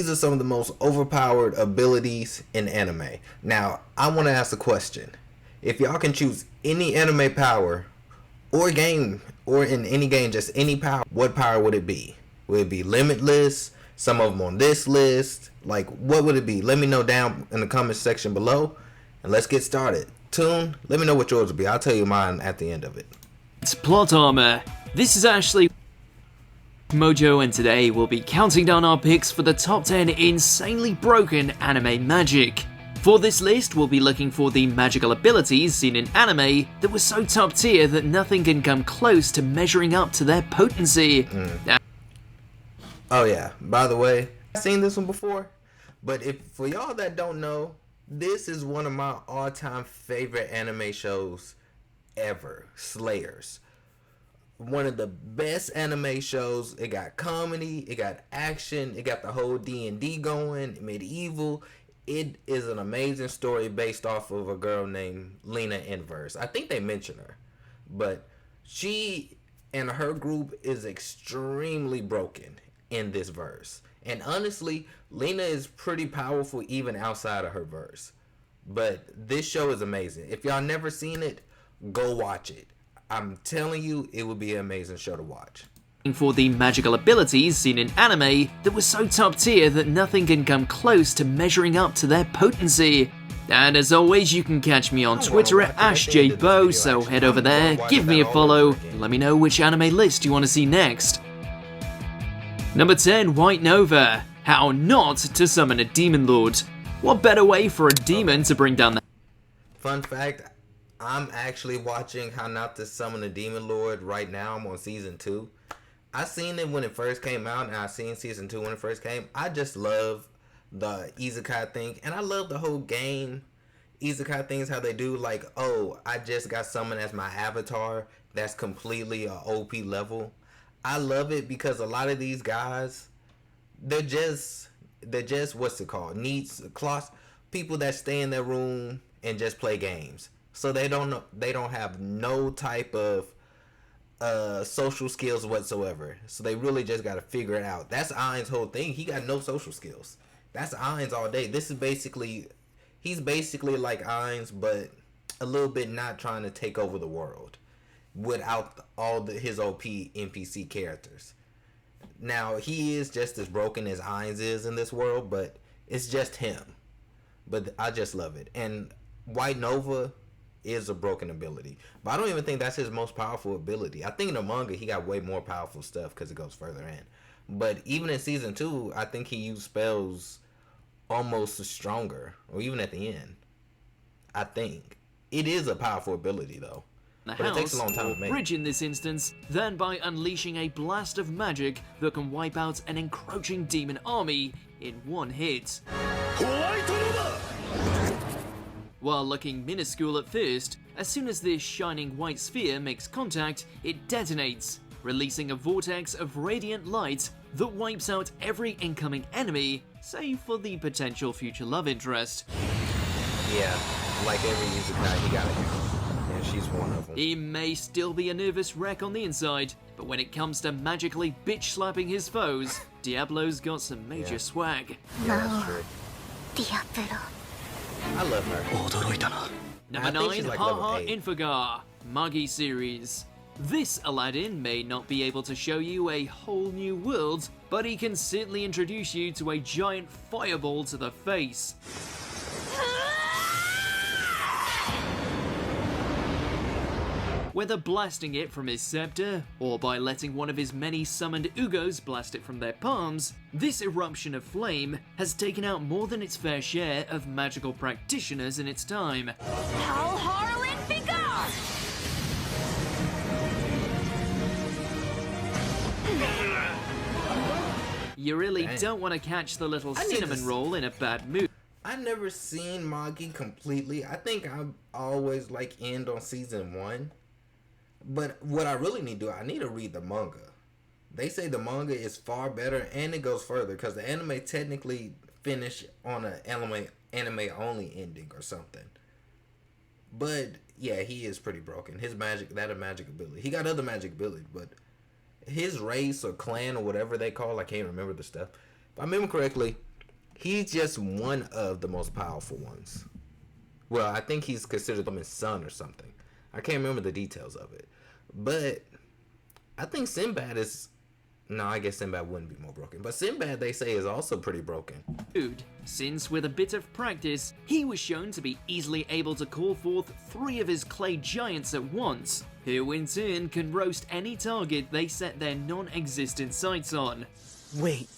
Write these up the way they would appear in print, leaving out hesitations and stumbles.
These are some of the most overpowered abilities in anime. Now, I want to ask a question. If y'all can choose any anime power or game, or in any game, just any power, what power would it be? Would it be limitless? Some of them on this list? Like, what would it be? Let me know down in the comments section below, and let's get started. Tune, let me know what yours would be. I'll tell you mine at the end of it. It's plot armor. This is Ashley Mojo, and today we'll be counting down our picks for the top 10 insanely broken anime magic. For this list, we'll be looking for the magical abilities seen in anime that were so top tier that nothing can come close to measuring up to their potency. Oh yeah, by the way, I've seen this one before, but if for y'all that don't know, this is one of my all-time favorite anime shows ever, Slayers. One of the best anime shows. It got comedy, it got action, it got the whole D&D going, medieval. It is an amazing story based off of a girl named Lena Inverse. I think they mention her, but she and her group is extremely broken in this verse. And honestly, Lena is pretty powerful even outside of her verse. But this show is amazing. If y'all never seen it, go watch it. I'm telling you, it would be an amazing show to watch. For the magical abilities seen in anime that were so top tier that nothing can come close to measuring up to their potency. And as always, you can catch me on Twitter at AshJBo, so head over there, give me a follow, let me know which anime list you want to see next. Number 10, White Nova. How not to summon a demon lord. What better way for a demon to bring down the... Fun fact, I'm actually watching How Not to Summon a Demon Lord right now. I'm on season 2. I seen it when it first came out, and I seen season 2 when it first came. I just love the isekai thing, and I love the whole game isekai things, how they do, like, oh, I just got summoned as my avatar. That's completely a OP level. I love it because a lot of these guys, they're just what's it called? People that stay in their room and just play games. So they don't have no type of social skills whatsoever. So they really just got to figure it out. That's Ain's whole thing. He got no social skills. That's Ain's all day. He's basically like Ain's, but a little bit not trying to take over the world without his OP NPC characters. Now, he is just as broken as Ain's is in this world, but it's just him. But I just love it. And White Nova is a broken ability, but I don't even think that's his most powerful ability. I think in the manga he got way more powerful stuff because it goes further in. But even in season 2, I think he used spells almost stronger, or even at the end. I think it is a powerful ability though. But it takes a long time to make. Bridge in this instance, than by unleashing a blast of magic that can wipe out an encroaching demon army in one hit. While looking minuscule at first, as soon as this shining white sphere makes contact, it detonates, releasing a vortex of radiant light that wipes out every incoming enemy, save for the potential future love interest. Yeah, like every isekai, he got it. And she's one of them. He may still be a nervous wreck on the inside, but when it comes to magically bitch-slapping his foes, Diablo's got some major swag. Yeah, that's true. Diablo. I love her. Number 9, Haha Infagar, Magi series. This Aladdin may not be able to show you a whole new world, but he can certainly introduce you to a giant fireball to the face. Whether blasting it from his scepter, or by letting one of his many summoned Ugos blast it from their palms, this eruption of flame has taken out more than its fair share of magical practitioners in its time. You really don't want to catch the little cinnamon roll in a bad mood. I never seen Magi completely. I think I always end on season 1. But what I really need to do, I need to read the manga. They say the manga is far better and it goes further because the anime technically finished on an anime only ending or something. But yeah, he is pretty broken. His magic ability. He got other magic abilities, but his race or clan or whatever they call, I can't remember the stuff. If I remember correctly, He's just one of the most powerful ones. Well, I think he's considered his son or something. I can't remember the details of it. But I think Sinbad is... No, I guess Sinbad wouldn't be more broken. But Sinbad, they say, is also pretty broken. Dude, since with a bit of practice, he was shown to be easily able to call forth 3 of his clay giants at once, who in turn can roast any target they set their non-existent sights on. Wait,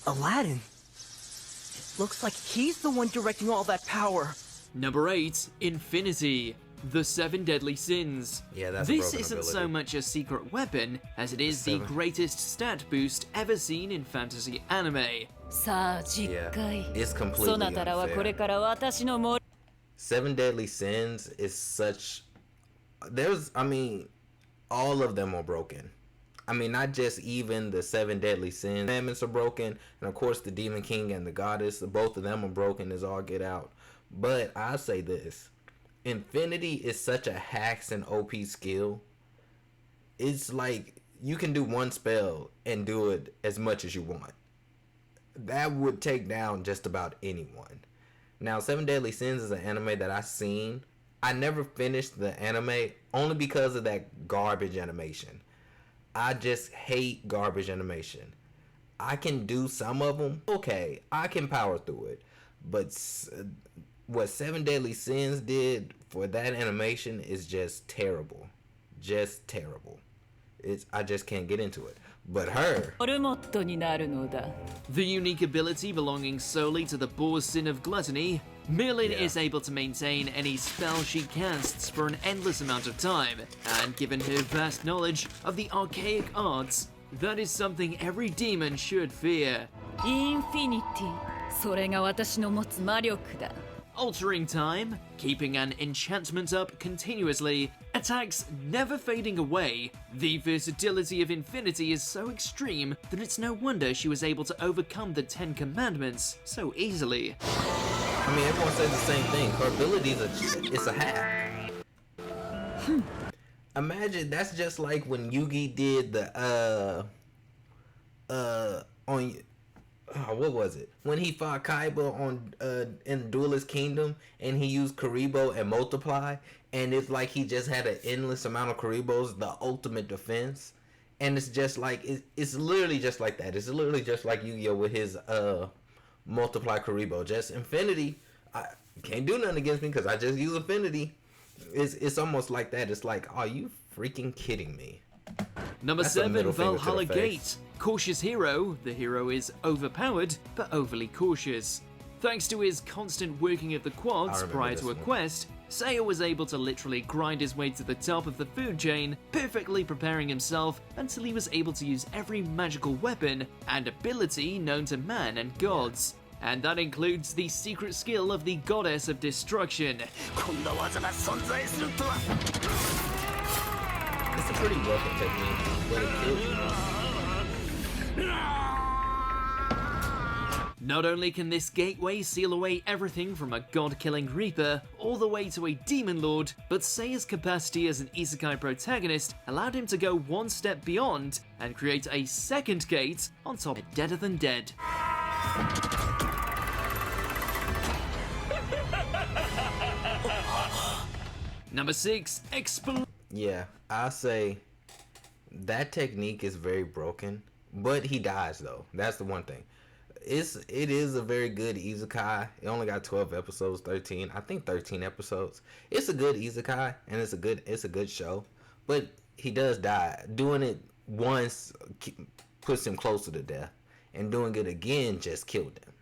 Aladdin? It looks like he's the one directing all that power. Number 8, Infinity. The 7 Deadly Sins. Yeah, that's This a isn't ability. so much a secret weapon as it is the greatest stat boost ever seen in fantasy anime. Yeah, it's completely unfair. 7 Deadly Sins is such... all of them are broken. Not just even the 7 Deadly Sins. Commandments are broken, and of course the Demon King and the Goddess, both of them are broken as all get out. But I say this. Infinity is such a hacks and OP skill. It's like you can do one spell and do it as much as you want. That would take down just about anyone. Now, 7 Deadly Sins is an anime that I've seen. I never finished the anime only because of that garbage animation. I just hate garbage animation. I can do some of them. Okay, I can power through it. But what 7 Deadly Sins did for that animation is just terrible. Just terrible. I just can't get into it. But her... The unique ability belonging solely to the boar's sin of gluttony, Merlin is able to maintain any spell she casts for an endless amount of time, and given her vast knowledge of the archaic arts, that is something every demon should fear. Infinity. それが私の持つ魔力だ。 Altering time, keeping an enchantment up continuously, attacks never fading away. The versatility of Infinity is so extreme that it's no wonder she was able to overcome the 10 Commandments so easily. Everyone says the same thing. Her abilities it's a hack. Imagine that's just like when Yugi did the what was it? When he fought Kaiba on in Duelist Kingdom and he used Karibo and Multiply, and it's like he just had an endless amount of Karibos, the ultimate defense. And it's just like it's literally just like that. It's literally just like Yu-Gi-Oh with his Multiply Karibo. Just Infinity. I can't do nothing against me because I just use Infinity. It's almost like that. It's like, are you freaking kidding me? Number That's a 7, middle finger to the Valhalla face. Gate. Cautious hero. The hero is overpowered, but overly cautious. Thanks to his constant working of the quads prior to a quest, Seiya was able to literally grind his way to the top of the food chain, perfectly preparing himself until he was able to use every magical weapon and ability known to man and gods. And that includes the secret skill of the Goddess of Destruction. It's a pretty broken technique, but it kills you. Not only can this gateway seal away everything from a god-killing Reaper all the way to a Demon Lord, but Seiya's capacity as an isekai protagonist allowed him to go one step beyond and create a second gate on top of Deader Than Dead. Number 6, Yeah, I say that technique is very broken, but he dies though. That's the one thing. It is a very good isekai. It only got 12 episodes, 13. I think 13 episodes. It's a good isekai and it's a good show, but he does die. Doing it once puts him closer to death, and doing it again just killed him.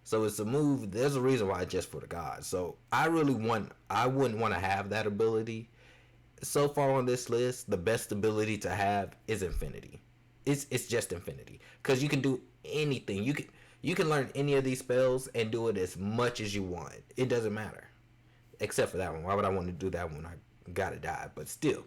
So it's a move. There's a reason why it's just for the gods. So I wouldn't want to have that ability. So far on this list, the best ability to have is Infinity. It's just Infinity, because you can do anything. You can learn any of these spells and do it as much as you want. It doesn't matter, except for that one. Why would I want to do that one? I gotta die. But still,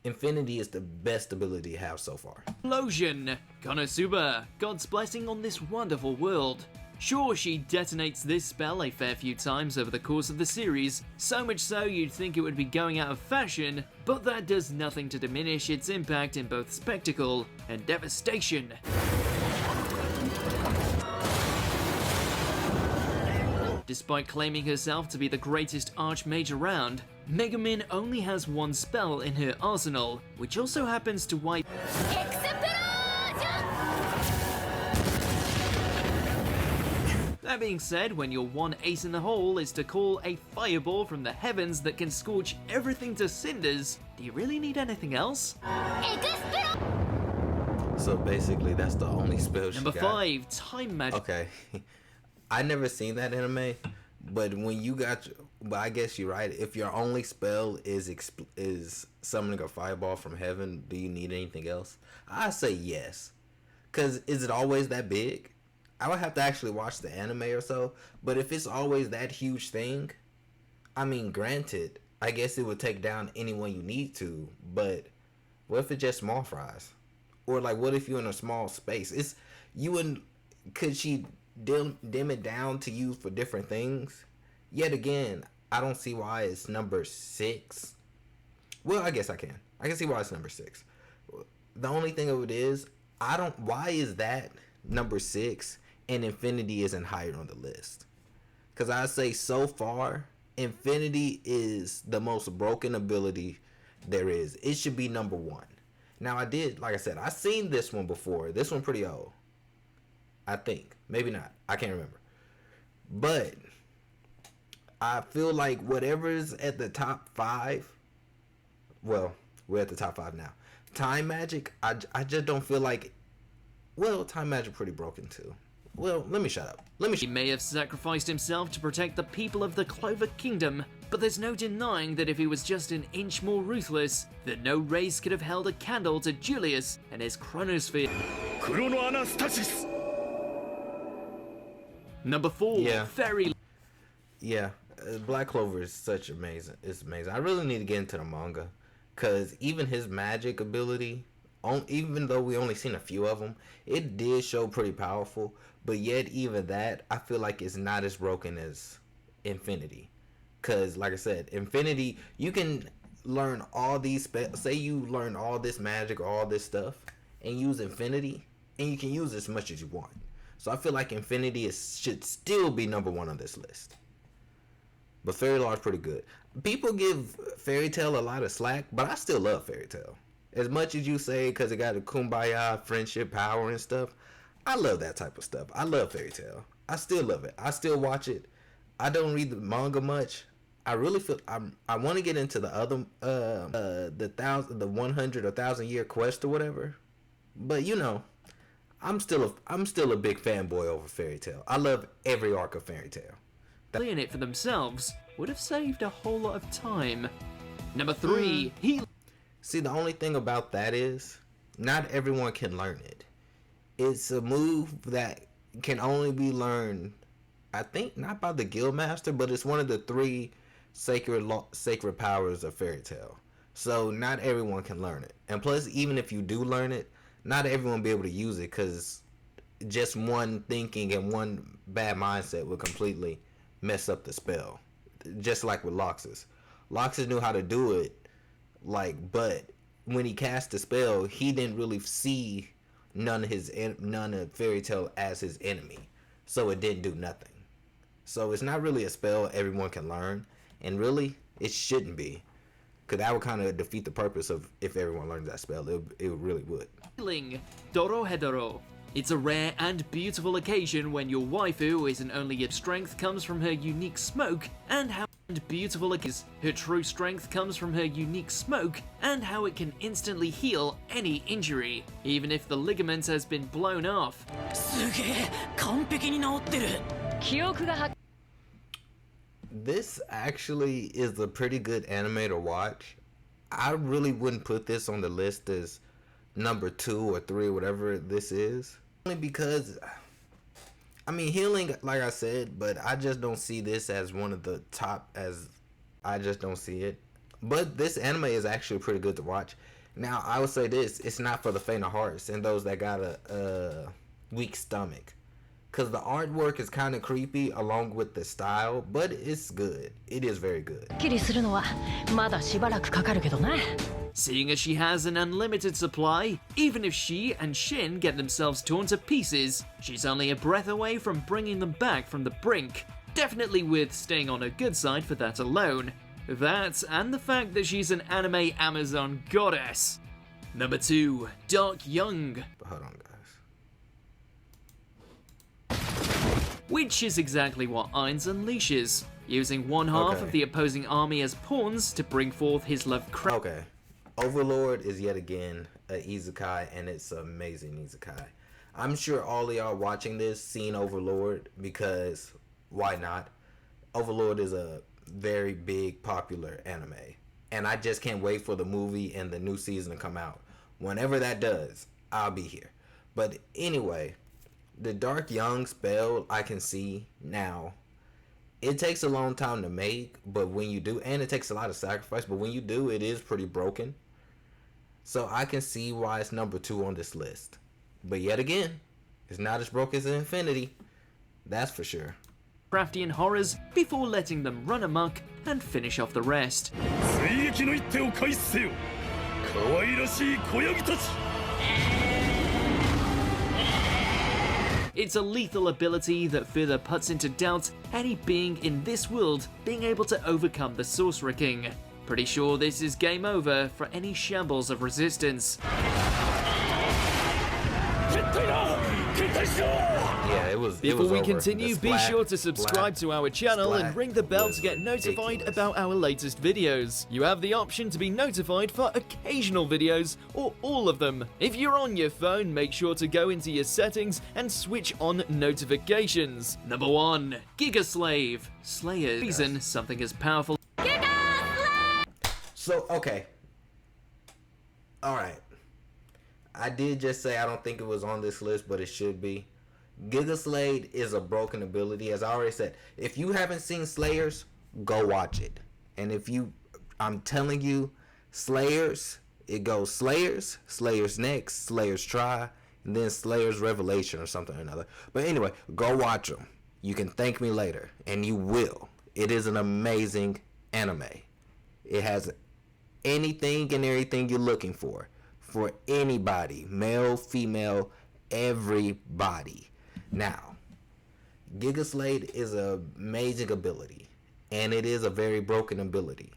Infinity is the best ability to have so far. Explosion! Konosuba, God's blessing on this wonderful world. Sure, she detonates this spell a fair few times over the course of the series, so much so you'd think it would be going out of fashion, but that does nothing to diminish its impact in both spectacle and devastation. Despite claiming herself to be the greatest archmage around, Megumin only has one spell in her arsenal, which also happens to wipe. That being said, when your one ace in the hole is to call a fireball from the heavens that can scorch everything to cinders, do you really need anything else? So basically, that's the only spell she Number got. 5, Time Magic. Okay. I never seen that anime, but when you got, but I guess you're right. If your only spell is summoning a fireball from heaven, do you need anything else? I say yes. Cause is it always that big? I would have to actually watch the anime or so. But if it's always that huge thing, I mean, granted, I guess it would take down anyone you need to. But what if it's just small fries? Or like, what if you're in a small space? Could she dim it down to use for different things? Yet again, I don't see why it's number 6. Well, I guess I can. I can see why it's number 6. The only thing of it is, why is that number 6 and Infinity isn't higher on the list? Because I say so far, Infinity is the most broken ability there is. It should be number 1. Now like I said, I seen this one before. This one pretty old. I think. Maybe not. I can't remember. But I feel like whatever's at the top 5, well, we're at the top 5 now. Time Magic, I just don't feel like, well, Time Magic pretty broken too. Well, let me shut up. He may have sacrificed himself to protect the people of the Clover Kingdom, but there's no denying that if he was just an inch more ruthless, then no race could have held a candle to Julius and his Chronosphere. Number 4, Yeah. Fairy. Yeah, Black Clover is such amazing. It's amazing. I really need to get into the manga, cause even his magic ability, even though we only seen a few of them, it did show pretty powerful. But yet, even that, I feel like it's not as broken as Infinity. Cause like I said, Infinity, you can learn all these say you learn all this magic or all this stuff, and use Infinity, and you can use as much as you want. So I feel like Infinity should still be number 1 on this list. But Fairy Tail is pretty good. People give Fairy Tail a lot of slack, but I still love Fairy Tail. As much as you say, because it got a kumbaya, friendship, power, and stuff, I love that type of stuff. I love Fairy Tail. I still love it. I still watch it. I don't read the manga much. I really feel I want to get into the other the 100 or 1,000 year quest or whatever. But you know, I'm still a big fanboy over Fairy Tail. I love every arc of Fairy Tail. In it for themselves would have saved a whole lot of time. Number 3, See, the only thing about that is, not everyone can learn it. It's a move that can only be learned, I think, not by the Guildmaster, but it's one of the 3 sacred powers of Fairy Tail. So not everyone can learn it. And plus, even if you do learn it, not everyone will be able to use it, because just one thinking and one bad mindset will completely mess up the spell. Just like with Loxus. Loxus knew how to do it, but when he cast the spell, he didn't really see none of Fairy Tail as his enemy, so it didn't do nothing. So it's not really a spell everyone can learn, and really it shouldn't be, because that would kind of defeat the purpose of if everyone learns that spell. It really would. Healing, Dorohedoro. It's a rare and beautiful occasion when your waifu isn't only its strength comes from her unique smoke, and how beautiful it is. Her true strength comes from her unique smoke, and how it can instantly heal any injury, even if the ligament has been blown off. This actually is a pretty good anime to watch. I really wouldn't put this on the list as number 2 or 3 or whatever this is. Only because, I mean, healing, like I said, but I just don't see this as one of the top, I just don't see it. But this anime is actually pretty good to watch. Now, I would say this, it's not for the faint of hearts and those that got a weak stomach. Because the artwork is kind of creepy along with the style, but it's good. It is very good. Seeing as she has an unlimited supply, even if she and Shin get themselves torn to pieces, she's only a breath away from bringing them back from the brink. Definitely worth staying on her good side for that alone. That, and the fact that she's an anime Amazon goddess. Number 2, Dark Young. Hold on, guys. Which is exactly what Ainz unleashes, using one half of the opposing army as pawns to bring forth his Lovecraft. Okay. Overlord is yet again a isekai, and it's an amazing isekai. I'm sure all of y'all watching this seen Overlord, because why not? Overlord is a very big, popular anime, and I just can't wait for the movie and the new season to come out. Whenever that does, I'll be here. But anyway, the Dark Young spell, I can see now. It takes a long time to make, but when you do, and it takes a lot of sacrifice, but when you do, it is pretty broken. So I can see why it's number 2 on this list. But yet again, it's not as broken as Infinity. That's for sure. Craftian horrors before letting them run amok and finish off the rest. It's a lethal ability that further puts into doubt any being in this world being able to overcome the Sorcerer King. Pretty sure this is game over for any shambles of resistance. Yeah, it was. Before we over. continue, be sure to subscribe to our channel and ring the bell to get notified about our latest videos. You have the option to be notified for occasional videos or all of them. If you're on your phone, make sure to go into your settings and switch on notifications. Number 1, Giga Slave. Slayer. Reason something as powerful. So, okay. Alright. I did just say I don't think it was on this list, but it should be. Giga Slave is a broken ability. As I already said, if you haven't seen Slayers, go watch it. And if you, I'm telling you, Slayers, it goes Slayers, Slayers Next, Slayers Try, and then Slayers Revelation or something or another. But anyway, go watch them. You can thank me later, and you will. It is an amazing anime. It has anything and everything you're looking for anybody, male, female, everybody. Now, Giga Slave is an amazing ability, and it is a very broken ability.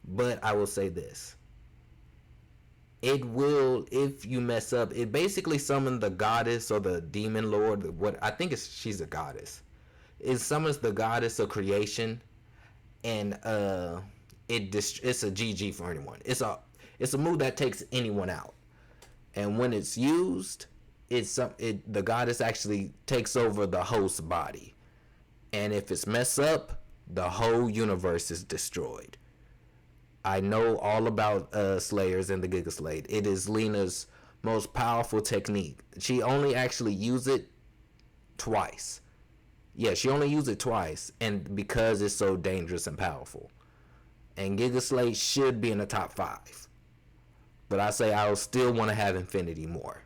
But I will say this. It will, if you mess up, it basically summons the goddess or the demon lord. What I think is, she's a goddess. It summons the goddess of creation, and it's a GG for anyone. It's a move that takes anyone out, and when it's used, the goddess actually takes over the host's body, and if it's messed up, the whole universe is destroyed. I know all about Slayers and the Giga Slave. It is Lena's most powerful technique. She only actually used it twice. Yeah, she only used it twice, and because it's so dangerous and powerful. And Giga Slave should be in the top 5. But I say I will still want to have Infinity more.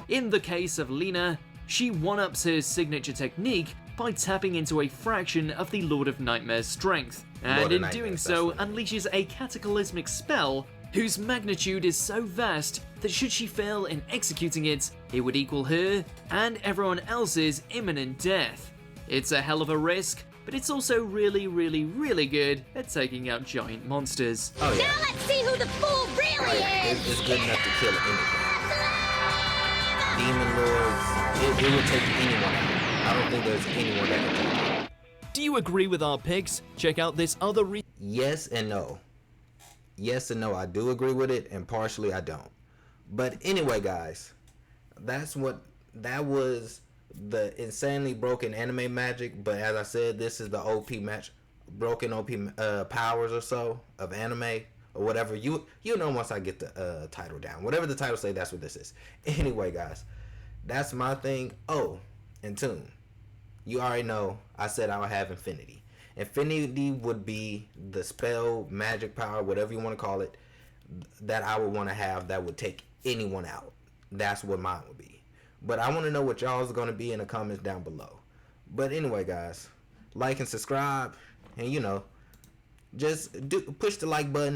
In the case of Lena, she one-ups her signature technique by tapping into a fraction of the Lord of Nightmare's strength, and in doing so unleashes a cataclysmic spell whose magnitude is so vast that should she fail in executing it, it would equal her and everyone else's imminent death. It's a hell of a risk, but it's also really, really, really good at taking out giant monsters. Oh yeah. Now let's see who the fool really is! It's good enough to kill anything. Demon Lords, it will take anyone out. I don't think there's anyone that can take it. Do you agree with our picks? Check out this other Yes and no. Yes and no, I do agree with it, and partially I don't. But anyway, guys, that was the insanely broken anime magic. But as I said, this is the OP match, broken OP powers or so of anime or whatever. You know once I get the title down, whatever the title say, that's what this is. Anyway, guys, that's my thing. Oh, and Tune, you already know I said I would have Infinity. Infinity would be the spell, magic power, whatever you want to call it, that I would want to have that would take anyone out. That's what mine would be. But I want to know what y'all's going to be in the comments down below. But anyway, guys, like and subscribe, and just push the like button.